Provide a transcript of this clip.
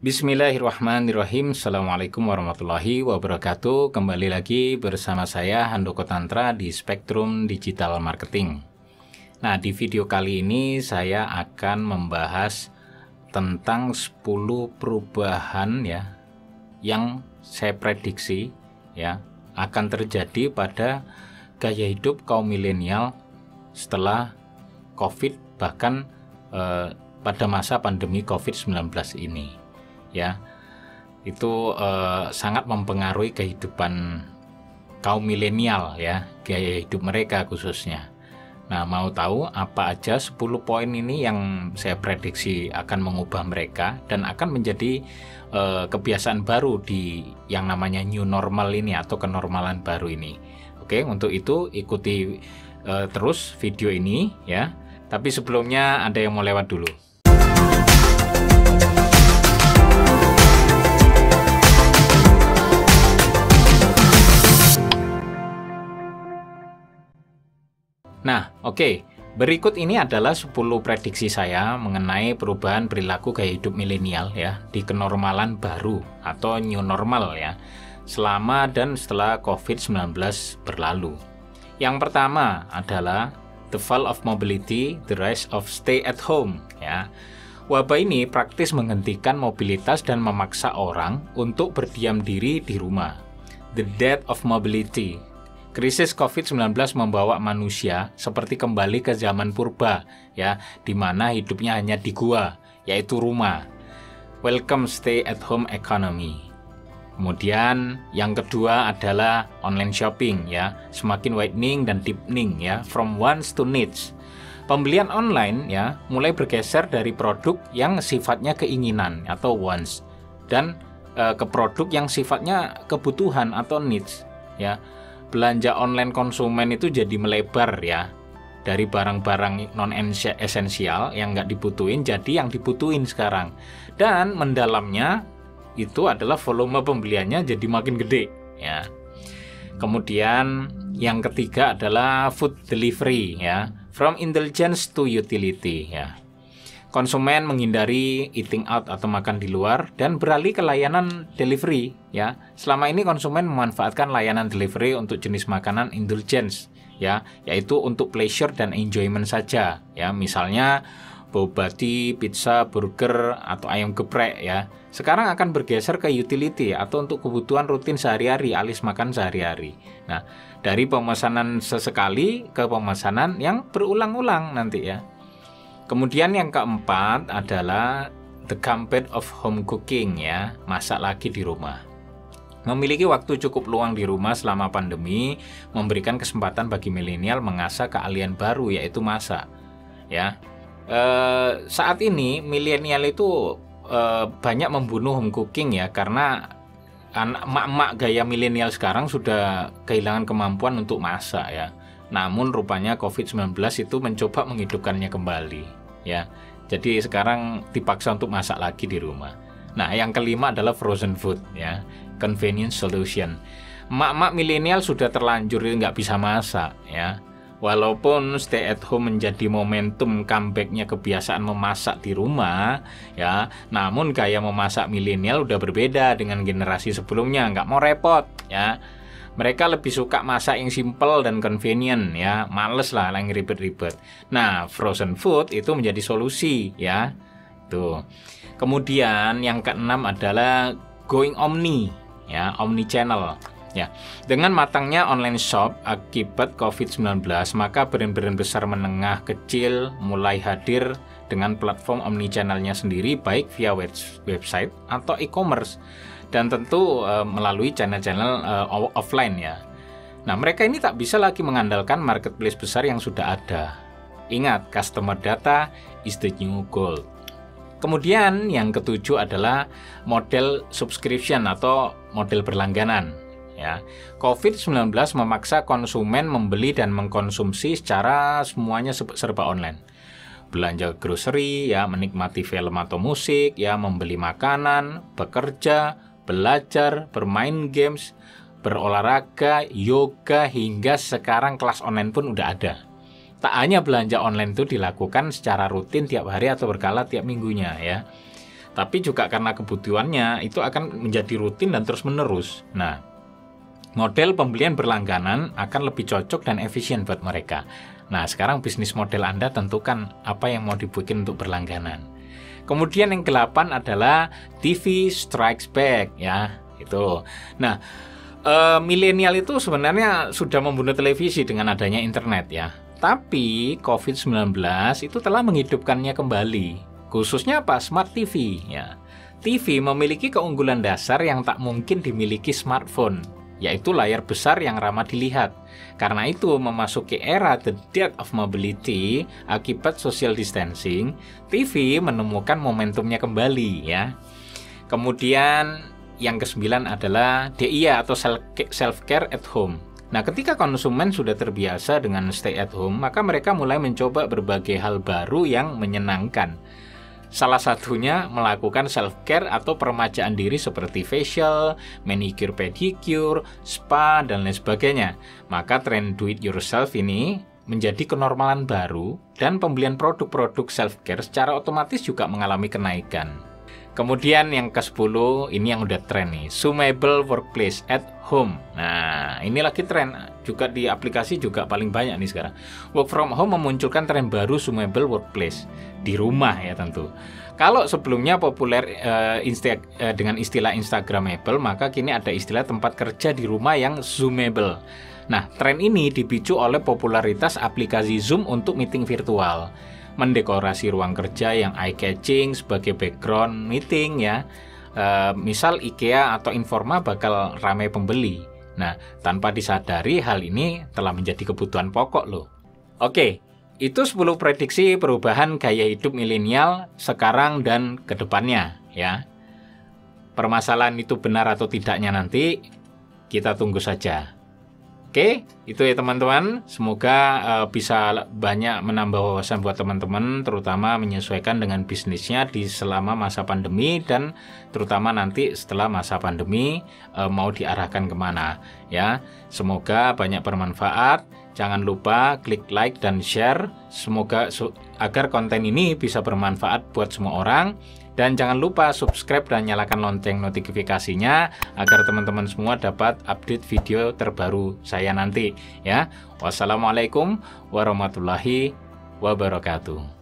Bismillahirrahmanirrahim. Assalamualaikum warahmatullahi wabarakatuh. Kembali lagi bersama saya Handoko Tantra di Spektrum Digital Marketing. Nah, di video kali ini saya akan membahas tentang 10 perubahan ya yang saya prediksi ya akan terjadi pada gaya hidup kaum milenial setelah COVID, bahkan pada masa pandemi COVID-19 ini. Ya, itu sangat mempengaruhi kehidupan kaum milenial ya, gaya hidup mereka khususnya. Nah, mau tahu apa aja 10 poin ini yang saya prediksi akan mengubah mereka dan akan menjadi kebiasaan baru di yang namanya new normal ini atau kenormalan baru ini. Oke, untuk itu ikuti terus video ini ya. Tapi sebelumnya ada yang mau lewat dulu. Nah, oke. Berikut ini adalah 10 prediksi saya mengenai perubahan perilaku gaya hidup milenial ya di kenormalan baru atau new normal ya selama dan setelah COVID-19 berlalu. Yang pertama adalah the fall of mobility, the rise of stay at home ya. Wabah ini praktis menghentikan mobilitas dan memaksa orang untuk berdiam diri di rumah. The death of mobility. Krisis COVID-19 membawa manusia seperti kembali ke zaman purba, ya, di mana hidupnya hanya di gua, yaitu rumah. Welcome stay at home economy. Kemudian yang kedua adalah online shopping, ya, semakin widening dan deepening, ya, from wants to needs. Pembelian online, ya, mulai bergeser dari produk yang sifatnya keinginan atau wants dan ke produk yang sifatnya kebutuhan atau needs, ya. Belanja online konsumen itu jadi melebar ya, dari barang-barang non esensial yang nggak dibutuhin jadi yang dibutuhin sekarang, dan mendalamnya itu adalah volume pembeliannya jadi makin gede ya. Kemudian yang ketiga adalah food delivery ya, from indulgence to utility ya. Konsumen menghindari eating out atau makan di luar dan beralih ke layanan delivery ya. Selama ini konsumen memanfaatkan layanan delivery untuk jenis makanan indulgence ya, yaitu untuk pleasure dan enjoyment saja ya. Misalnya bobati, pizza, burger atau ayam geprek ya. Sekarang akan bergeser ke utility atau untuk kebutuhan rutin sehari-hari alias makan sehari-hari. Nah, dari pemesanan sesekali ke pemesanan yang berulang-ulang nanti ya. Kemudian yang keempat adalah the comfort of home cooking ya, masak lagi di rumah. Memiliki waktu cukup luang di rumah selama pandemi memberikan kesempatan bagi milenial mengasah keahlian baru yaitu masak. Ya, saat ini milenial itu banyak membunuh home cooking ya karena emak-emak gaya milenial sekarang sudah kehilangan kemampuan untuk masak ya. Namun rupanya COVID-19 itu mencoba menghidupkannya kembali ya. Jadi sekarang dipaksa untuk masak lagi di rumah. Nah, yang kelima adalah frozen food ya, convenience solution. Emak-emak milenial sudah terlanjur nggak bisa masak ya. Walaupun stay at home menjadi momentum comebacknya kebiasaan memasak di rumah ya, namun gaya memasak milenial udah berbeda dengan generasi sebelumnya, nggak mau repot ya. Mereka lebih suka masak yang simple dan convenient ya, males lah yang ribet-ribet. Nah, frozen food itu menjadi solusi ya. Tuh. Kemudian yang keenam adalah going omni ya, omni channel ya. Dengan matangnya online shop akibat COVID-19, maka brand-brand besar menengah kecil mulai hadir dengan platform omni channelnya sendiri baik via website atau e-commerce. Dan tentu melalui channel-channel offline ya. Nah, mereka ini tak bisa lagi mengandalkan marketplace besar yang sudah ada. Ingat, customer data is the new gold. Kemudian yang ketujuh adalah model subscription atau model berlangganan. Ya, COVID-19 memaksa konsumen membeli dan mengkonsumsi secara semuanya serba online. Belanja grocery, ya, menikmati film atau musik, ya, membeli makanan, bekerja, belajar, bermain games, berolahraga, yoga, hingga sekarang kelas online pun udah ada. Tak hanya belanja online itu dilakukan secara rutin tiap hari atau berkala tiap minggunya ya. tapi juga karena kebutuhannya itu akan menjadi rutin dan terus-menerus. Nah, model pembelian berlangganan akan lebih cocok dan efisien buat mereka. Nah, sekarang bisnis model Anda tentukan apa yang mau dibikin untuk berlangganan. Kemudian yang ke-8 adalah TV Strikes Back, ya, itu. Nah, milenial itu sebenarnya sudah membunuh televisi dengan adanya internet, ya. Tapi COVID-19 itu telah menghidupkannya kembali, khususnya apa? Smart TV, ya. TV memiliki keunggulan dasar yang tak mungkin dimiliki smartphone, yaitu layar besar yang ramah dilihat. Karena itu, memasuki era the death of mobility akibat social distancing, TV menemukan momentumnya kembali, ya. Kemudian yang ke-9 adalah DIY atau self-care at home. Nah, ketika konsumen sudah terbiasa dengan stay at home, maka mereka mulai mencoba berbagai hal baru yang menyenangkan. Salah satunya melakukan self-care atau peremajaan diri seperti facial, manicure pedicure, spa, dan lain sebagainya. Maka tren do it yourself ini menjadi kenormalan baru dan pembelian produk-produk self-care secara otomatis juga mengalami kenaikan. Kemudian yang ke-10, ini yang udah tren nih, zoomable workplace at home. Nah, ini lagi tren, juga di aplikasi juga paling banyak nih sekarang. Work from home memunculkan tren baru zoomable workplace, di rumah ya tentu. Kalau sebelumnya populer dengan istilah Instagramable, maka kini ada istilah tempat kerja di rumah yang zoomable. Nah, tren ini dipicu oleh popularitas aplikasi Zoom untuk meeting virtual. Mendekorasi ruang kerja yang eye-catching sebagai background meeting, ya. Misal IKEA atau Informa bakal ramai pembeli. Nah, tanpa disadari hal ini telah menjadi kebutuhan pokok loh. Oke, itu 10 prediksi perubahan gaya hidup milenial sekarang dan ke depannya, ya. Permasalahan itu benar atau tidaknya nanti kita tunggu saja. Oke, itu ya teman-teman. Semoga bisa banyak menambah wawasan buat teman-teman, terutama menyesuaikan dengan bisnisnya di selama masa pandemi dan terutama nanti setelah masa pandemi mau diarahkan kemana. Ya, semoga banyak bermanfaat. Jangan lupa klik like dan share. Semoga agar konten ini bisa bermanfaat buat semua orang. Dan jangan lupa subscribe dan nyalakan lonceng notifikasinya agar teman-teman semua dapat update video terbaru saya nanti, ya. Wassalamualaikum warahmatullahi wabarakatuh.